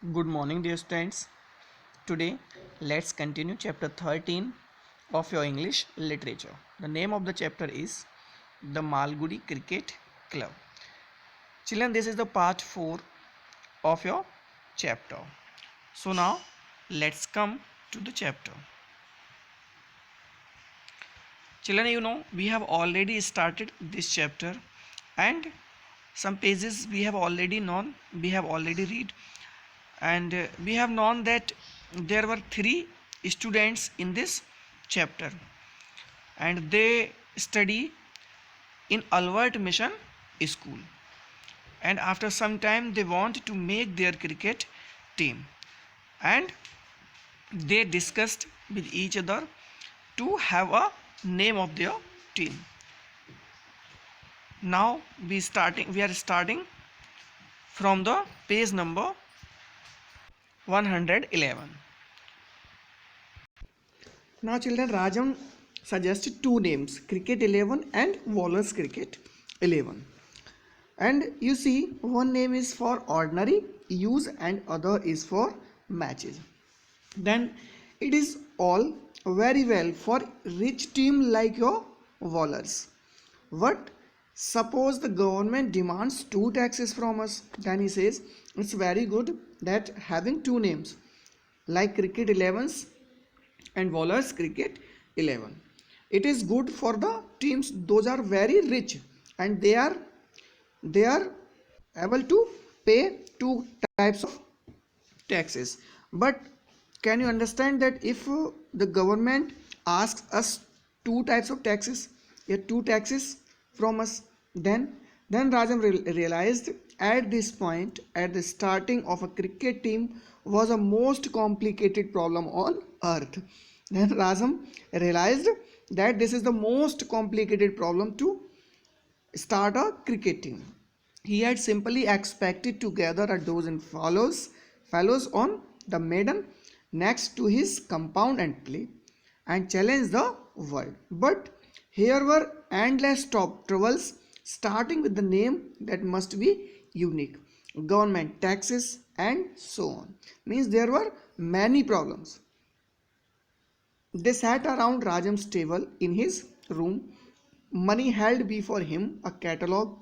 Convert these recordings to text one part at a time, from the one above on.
Good morning, dear students. Today, let's continue chapter 13 of your English literature. The name of the chapter is The Malgudi Cricket Club. Children, this is the part 4 of your chapter. So, now let's come to the chapter. Children, we have already started this chapter and some pages we have already known, we have already read, and we have known that there were three students in this chapter and they study in Alvert Mission School, and after some time they want to make their cricket team, and they discussed with each other to have a name of their team. Now we are starting from the page number 111. Now, children, Rajam suggested two names, Cricket 11 and Wallace Cricket 11. And you see, one name is for ordinary use and other is for matches. Then it is all very well for rich team like your Wallers. What? Suppose the government demands two taxes from us. Then he says it's very good that having two names like Cricket 11s and Wallace Cricket 11. It is good for the teams those are very rich and they are able to pay two types of taxes. But can you understand that if the government asks us two types of taxes, two taxes from us, then Rajam realized at this point, at the starting of a cricket team was a most complicated problem on earth. Then Rajam realized that this is the most complicated problem to start a cricket team. He had simply expected to gather a dozen fellows on the maiden next to his compound and play and challenge the world. But here were endless troubles, starting with the name that must be unique, government taxes, and so on. Means there were many problems. They sat around Rajam's table in his room. Money held before him a catalogue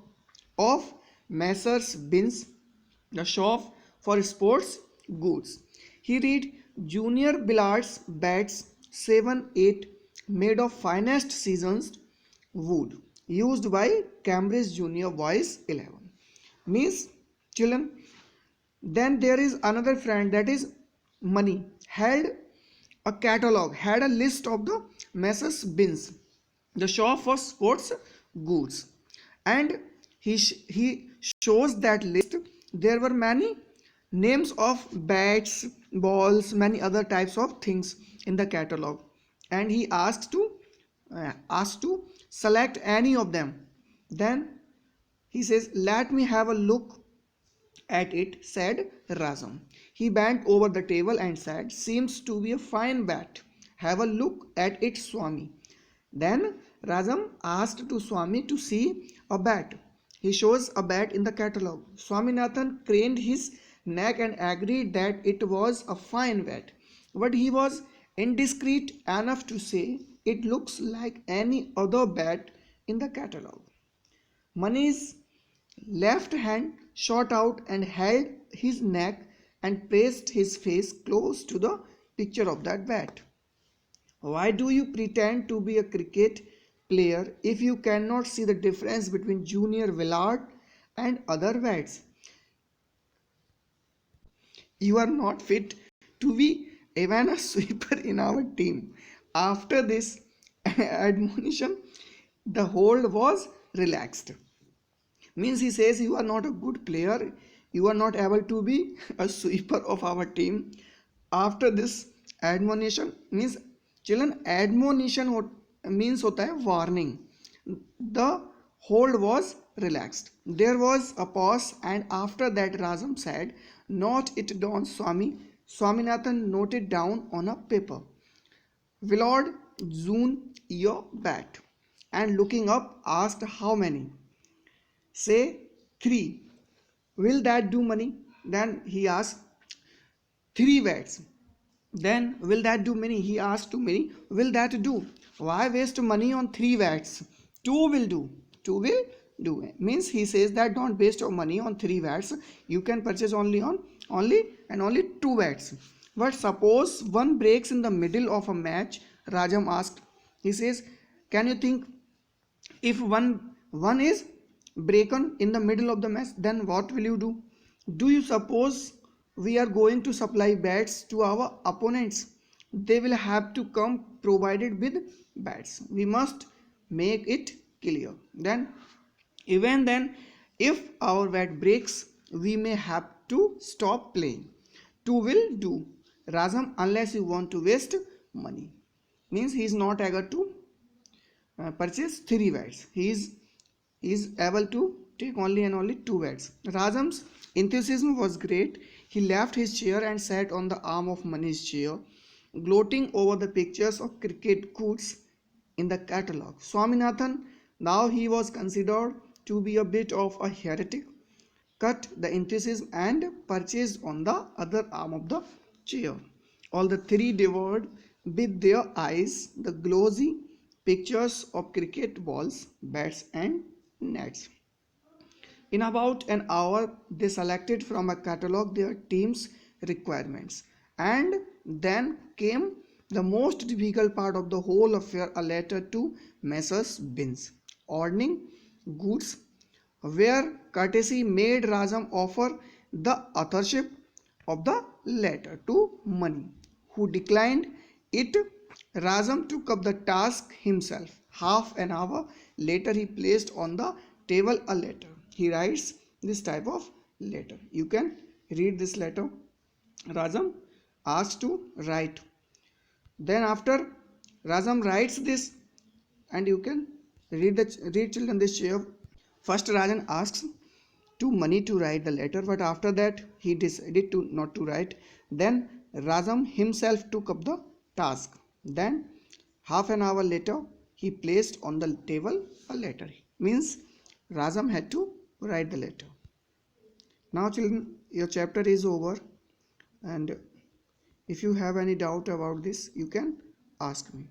of Messrs. Binns, the shop for sports goods. He read junior billiards bats 7, 8 made of finest seasoned wood used by Cambridge Junior Boys 11. Means children, then there is another friend, that is money, held a catalogue, had a list of the Messrs. Binns, the shop for sports goods, and he shows that list. There were many names of bats, balls, many other types of things in the catalogue, and he asked to select any of them. Then he says, "Let me have a look at it," said Razam. He bent over the table and said, "Seems to be a fine bat. Have a look at it, Swami." Then Razam asked to Swami to see a bat. He shows a bat in the catalogue. Swaminathan craned his neck and agreed that it was a fine bat. But he was indiscreet enough to say, "It looks like any other bat in the catalogue." Money's left hand shot out and held his neck and pressed his face close to the picture of that bat. "Why do you pretend to be a cricket player if you cannot see the difference between Junior Willard and other bats? You are not fit to be even a sweeper in our team." After this admonition, the hold was relaxed. Means he says, you are not a good player, you are not able to be a sweeper of our team. After this admonition, means children, admonition means hota hai warning. The hold was relaxed. There was a pause, and after that Razam said, "Note it down, Swami." Swaminathan noted down on a paper, "Willard Zoon your bat," and looking up asked, "How many?" "Say 3." "Will that do, money?" Then he asked. 3 wets. Then will that do many? He asked too many. Will that do? Why waste money on 3 watts? 2 will do. 2 will do. Means he says that don't waste your money on 3 watts. You can purchase only 2 watts. But suppose one breaks in the middle of a match, Rajam asked. He says, can you think if one is broken in the middle of the match, then what will you do? Do you suppose we are going to supply bats to our opponents? They will have to come provided with bats. We must make it clear. Then even then, if our bat breaks, we may have to stop playing. Two will do, Razam, unless you want to waste money. Means he is not eager to purchase 3 bats. He is able to take only and only 2 bats. Rajam's enthusiasm was great. He left his chair and sat on the arm of Mani's chair, gloating over the pictures of cricket goods in the catalogue. Swaminathan, now he was considered to be a bit of a heretic, cut the enthusiasm and purchased on the other arm of the chair. All the three devoured with their eyes the glossy pictures of cricket balls, bats, and nets. In about an hour, they selected from a catalogue their team's requirements. And then came the most difficult part of the whole affair, a letter to Messrs. Binns, ordering goods, where courtesy made Rajam offer the authorship of the letter to Mani, who declined it. Rajam took up the task himself. Half an hour later, he placed on the table a letter. He writes this type of letter. You can read this letter. Rajam asked to write. Then after Rajam writes this, and you can read children this chair. First Rajan asks to Mani to write the letter, but after that he decided to not to write. Then Rajam himself took up the task. Then half an hour later he placed on the table a letter. Means Rajam had to write the letter. Now children, your chapter is over, and if you have any doubt about this, you can ask me.